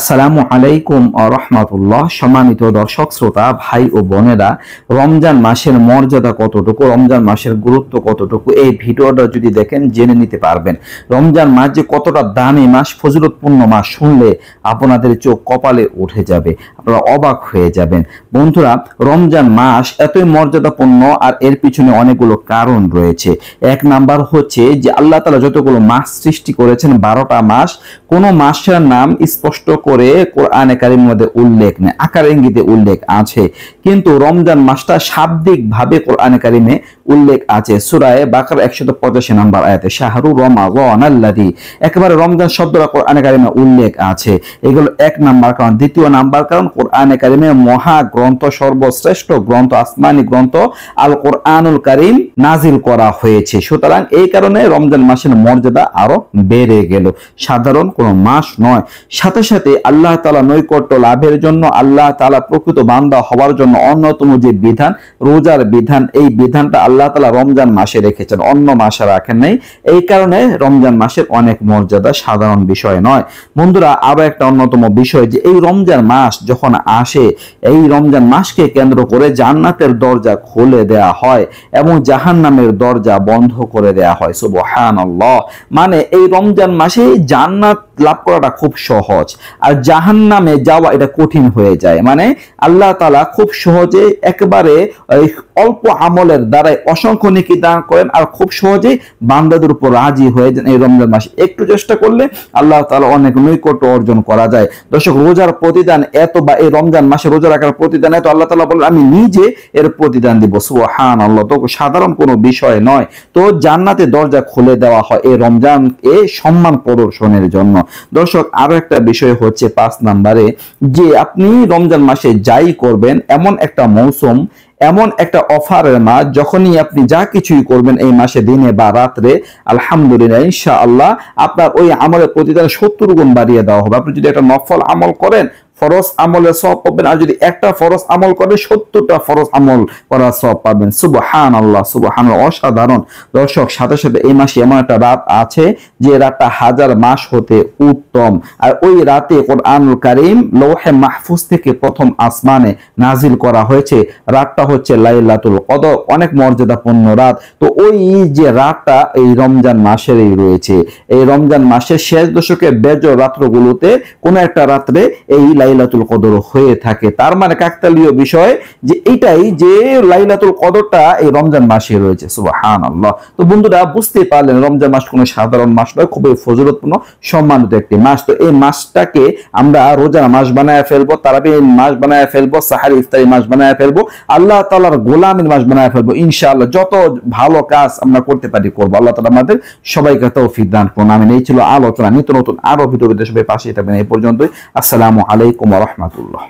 আসসালামু আলাইকুম রাহমাতুল্লাহ। সম্মানিত দর্শক শ্রোতা ভাই ও বোনেরা, রমজান মাসের মর্যাদা কতটুকু, রমজান মাসের গুরুত্ব কতটুকু এই ভিডিওটা যদি দেখেন জেনে নিতে পারবেন। রমজান মাস যে কতটা দামি মাস, ফজিলতপূর্ণ মাস, শুনলে আপনাদের চোখ কপালে উঠে যাবে, আপনারা অবাক হয়ে যাবেন। বন্ধুরা, রমজান মাস এতই মর্যাদাপূর্ণ আর এর পিছনে অনেকগুলো কারণ রয়েছে। এক নাম্বার হচ্ছে যে আল্লাহ তাআলা যতগুলো মাস সৃষ্টি করেছেন, 12টা মাস, কোন মাসের নাম স্পষ্ট করে কোরআনে কারীমের মধ্যে উল্লেখ নেই, আকার ইঙ্গিতে উল্লেখ আছে, কিন্তু রমজান মাসটা শাব্দিক ভাবে কোরআনে কারীমে উল্লেখ আছে। সূরা বাকারা 185 নম্বর আয়াতে শাহরু রমাযানাল্লাযী, একেবারে রমজান শব্দটা কোরআনে কারীমে উল্লেখ আছে। এগুলো এক নাম্বার কারণ। দ্বিতীয় নাম্বার কারণ, কোরআনে কারীমে মহা গ্রন্থ, সর্বশ্রেষ্ঠ গ্রন্থ, আসমানি গ্রন্থ আল কোরআনুল কারীম নাজিল করা হয়েছে। সুতরাং এই কারণে রমজান মাসের মর্যাদা আরো বেড়ে গেল, সাধারণ কোনো মাস নয়। সাথে সাথে আল্লাহ তাআলা নৈকট্য লাভের জন্য, আল্লাহ তাআলা প্রকৃত বান্দা হওয়ার জন্য অন্যতম যে বিধান, রোজার বিধান, এই বিধানটা আল্লাহ তাআলা রমজান মাসে রেখেছেন, অন্য মাসে রাখেন নাই। এই কারণে রমজান মাসের অনেক মর্যাদা, সাধারণ বিষয় নয়। বন্ধুরা, আরো একটা অন্যতম বিষয় যে এই রমজান মাস যখন আসে, এই রমজান মাসকে কেন্দ্র করে জান্নাতের দরজা খুলে দেয়া হয় এবং জাহান্নামের দরজা বন্ধ করে দেয়া হয়। সুবহানাল্লাহ। মানে এই রমজান মাসে জান্নাত লাভ করাটা খুব সহজ, আর জাহান্নামে যাওয়া এটা কঠিন হয়ে যায়। মানে আল্লাহ তাআলা খুব সহজে একেবারে অল্প আমলের দ্বারাই অসংখ্য নেকি দান করেন, আর খুব সহজেই বান্দাদের উপর রাজি হয়ে যান। এই রমজান মাসে একটু চেষ্টা করলে আল্লাহ তাআলা অনেক নৈকট্য অর্জন করা যায়। দর্শক, রোজার প্রতিদান এত, বা এই রমজান মাসে রোজা রাখার প্রতিদান এত, আল্লাহ তাআলা বলেন আমি নিজে এর প্রতিদান দিব। সুবহানাল্লাহ। তো সাধারণ কোনো বিষয় নয়। তো জান্নাতের দরজা খুলে দেওয়া হয় এই রমজানকে সম্মান প্রদর্শনের জন্য। দর্শক, আরো একটা বিষয় হচ্ছে 5 নম্বরে, যে আপনি রমজান মাসে যাই করবেন, এমন একটা মৌসুম, এমন একটা অফারের মাস, যখনই আপনি যা কিছুই করবেন এই মাসে, দিনে বা রাত্রে, আলহামদুলিল্লাহ ইনশাআল্লাহ আপনার ওই আমলের প্রতিদান 70 গুণ বাড়িয়ে দেওয়া হবে। আপনি যদি একটা নফল আমল করেন, ফরজ আমলের সওয়াব পাবেন, আর যদি একটা ফরজ আমল করে 70টা ফরজ আমল করার সওয়াব পাবেন। সুবহানাল্লাহ, সুবহানাল্লাহ, অসাধারণ। দর্শক, সাথে সাথে এই মাসে এমন একটা রাত আছে যে রাতটা 1000 মাস হতে উত্তম, আর ওই রাতে কোরআনুল কারীম লৌহে মাহফুজ থেকে প্রথম আসমানে নাজিল করা হয়েছে। রাতটা হচ্ছে লাইলাতুল কদর, অনেক মর্যাদাপূর্ণ রাত। তো ওই যে রাতটা এই রমজান মাসেরই রয়েছে। এই রমজান মাসের শেষ দশকের বেজর রাত্রগুলোতে কোন একটা রাত্রে এই লাইলাতুল কদর হয়ে থাকে। তার মানে কাকতালীয় বিষয় যে এটাই, যে লাইলাতুল কদরটা এই রমজান মাসে রয়েছে। সুবহানাল্লাহ। তো বন্ধুরা, বুঝতে পারলেন রমজান মাস কোনো সাধারণ মাস নয়, খুবই ফজিলতপূর্ণ, সম্মানিত একটি মাস। তো এই মাসটাকে আমরা রোজার মাস বানায় ফেলবো, তারাবির মাস বানায় ফেলবো, সাহারি ইফতারি মাস বানায় ফেলবো, আল্লাহ তাআলার গোলামের মাস বানায় ফেলবো। ইনশাআল্লাহ যত ভালো কাজ আমরা করতে পারি করবো। আল্লাহ তাআলা আমাদের সবাইকে তৌফিক দান করুন। আমিন। এই ছিল আলোচনা। নিত্য নতুন আরো ভিডিও সবাই পাশে থাকবেন। এই পর্যন্তই। আসসালামু আলাইকুম ওয়া রাহমাতুল্লাহ।